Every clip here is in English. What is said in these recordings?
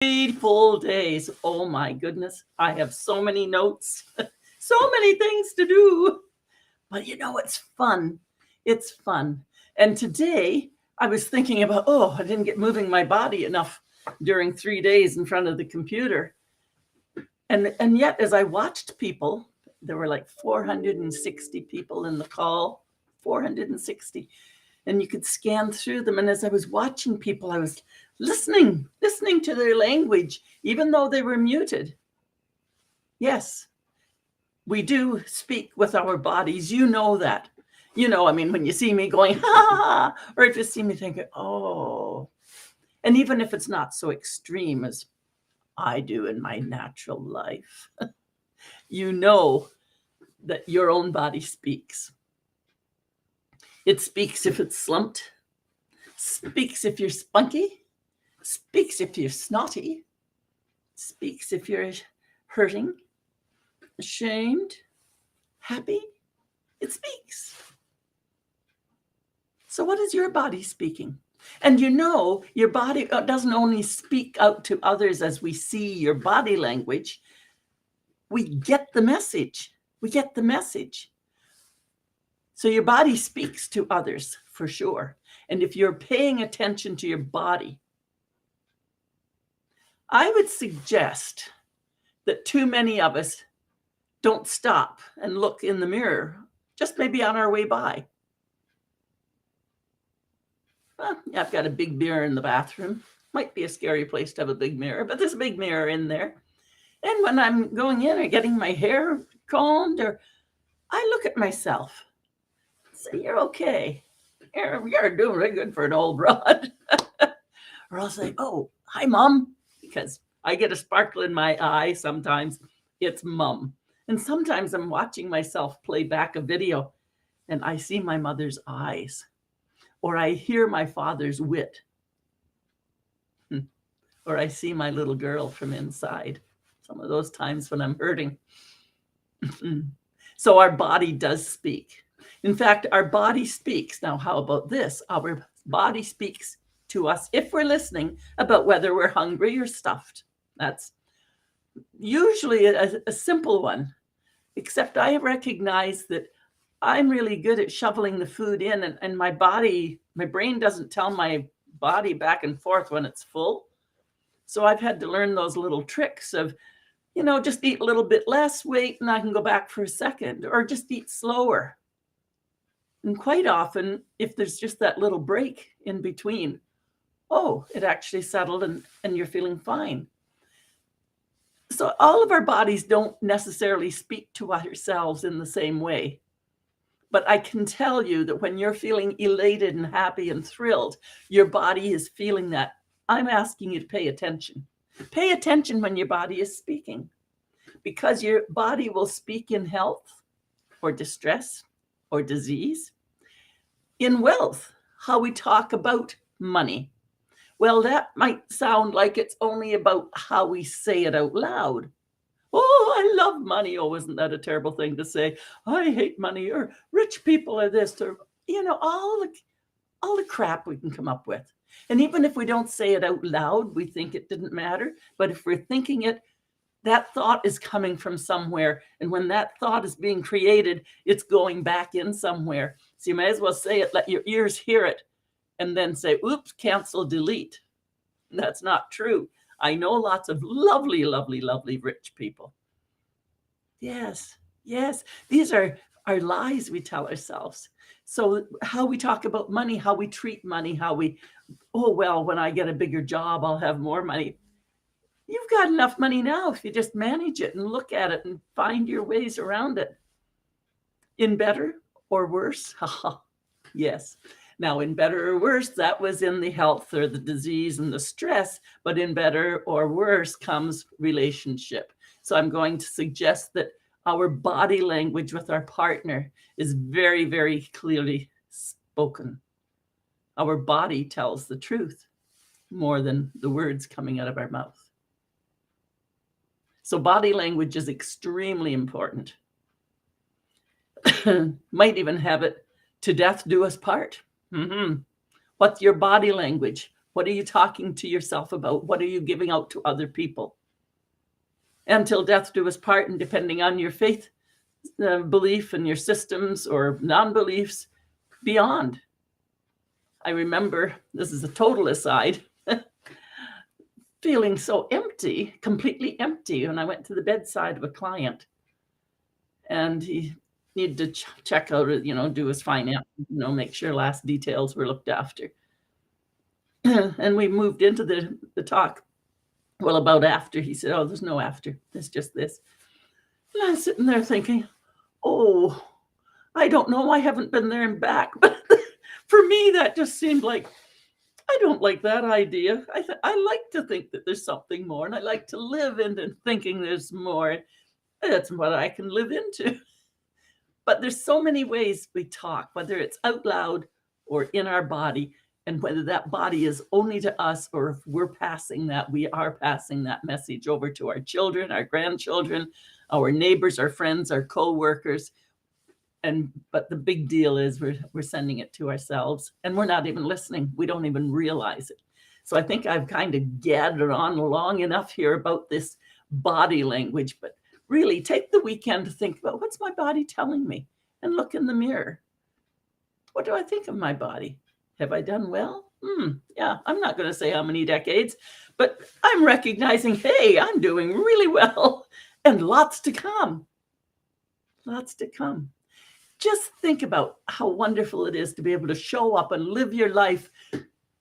3 full days. Oh my goodness. I have so many notes, so many things to do. But it's fun. It's fun. And today I was thinking about, I didn't get moving my body enough during 3 days in front of the computer. And yet, as I watched people, there were like 460 people in the call, 460. And you could scan through them. And as I was watching people, I was listening to their language, even though they were muted. Yes, we do speak with our bodies. You know that. When you see me going, ha, or if you see me thinking, oh, and even if it's not so extreme as I do in my natural life, you know that your own body speaks. It speaks if it's slumped, speaks if you're spunky, speaks if you're snotty, speaks if you're hurting, ashamed, happy. It speaks. So what is your body speaking? And your body doesn't only speak out to others as we see your body language. We get the message. So your body speaks to others for sure. And if you're paying attention to your body, I would suggest that too many of us don't stop and look in the mirror, just maybe on our way by. Well, I've got a big mirror in the bathroom. Might be a scary place to have a big mirror, but there's a big mirror in there. And when I'm going in or getting my hair combed, or I look at myself, say, you're okay. You're doing really good for an old rod. Or I'll say, oh, hi, Mom, because I get a sparkle in my eye sometimes. It's Mom. And sometimes I'm watching myself play back a video and I see my mother's eyes, or I hear my father's wit, or I see my little girl from inside. Some of those times when I'm hurting. So our body does speak. In fact, our body speaks. Now, how about this? Our body speaks to us, if we're listening, about whether we're hungry or stuffed. That's usually a simple one, except I have recognized that I'm really good at shoveling the food in, and my brain doesn't tell my body back and forth when it's full. So I've had to learn those little tricks of, just eat a little bit less, wait, and I can go back for a second, or just eat slower. And quite often, if there's just that little break in between, it actually settled and you're feeling fine. So all of our bodies don't necessarily speak to ourselves in the same way. But I can tell you that when you're feeling elated and happy and thrilled, your body is feeling that. I'm asking you to pay attention. Pay attention when your body is speaking, because your body will speak in health or distress or disease, in wealth, how we talk about money. Well, that might sound like it's only about how we say it out loud. Oh, I love money. Oh, isn't that a terrible thing to say? I hate money, or rich people are this, or, all the crap we can come up with. And even if we don't say it out loud, we think it didn't matter. But if we're thinking it, that thought is coming from somewhere. And when that thought is being created, it's going back in somewhere. So you may as well say it, let your ears hear it, and then say, oops, cancel, delete. That's not true. I know lots of lovely, lovely, lovely rich people. Yes. These are our lies we tell ourselves. So how we talk about money, how we treat money, when I get a bigger job, I'll have more money. You've got enough money now if you just manage it and look at it and find your ways around it. In better or worse? Yes. Now, in better or worse, that was in the health or the disease and the stress, but in better or worse comes relationship. So I'm going to suggest that our body language with our partner is very, very clearly spoken. Our body tells the truth more than the words coming out of our mouth. So body language is extremely important. Might even have it, to death do us part. What's your body language? What are you talking to yourself about? What are you giving out to other people? Until death do us part, and depending on your faith, belief and your systems or non-beliefs, beyond. I remember, this is a total aside, feeling so empty, completely empty, when I went to the bedside of a client, and he needed to check out, do his finance, make sure last details were looked after. And we moved into the talk. Well, about after, he said, "Oh, there's no after. It's just this." And I'm sitting there thinking, "Oh, I don't know. I haven't been there and back." But for me, that just seemed like, I don't like that idea. I like to think that there's something more, and I like to live into thinking there's more. That's what I can live into. But there's so many ways we talk, whether it's out loud or in our body, and whether that body is only to us or if we are passing that message over to our children, our grandchildren, our neighbors, our friends, our co-workers. But the big deal is we're sending it to ourselves, and we're not even listening. We don't even realize it. So I think I've kind of gathered on long enough here about this body language, but really take the weekend to think about, what's my body telling me? And look in the mirror. What do I think of my body? Have I done well? Yeah, I'm not going to say how many decades, but I'm recognizing, hey, I'm doing really well, and lots to come. Lots to come. Just think about how wonderful it is to be able to show up and live your life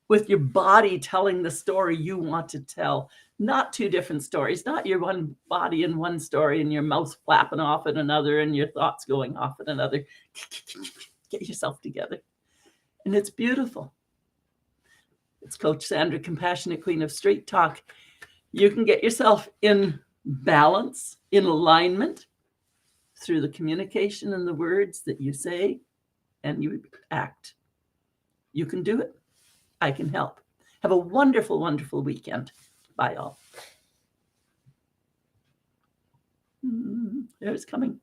with your body telling the story you want to tell. Not two different stories, not your one body in one story and your mouth flapping off at another and your thoughts going off at another. Get yourself together. And it's beautiful. It's Coach Sandra, Compassionate Queen of Street Talk. You can get yourself in balance, in alignment, through the communication and the words that you say and you act. You can do it. I can help. Have a wonderful, wonderful weekend. Bye, all. There's coming.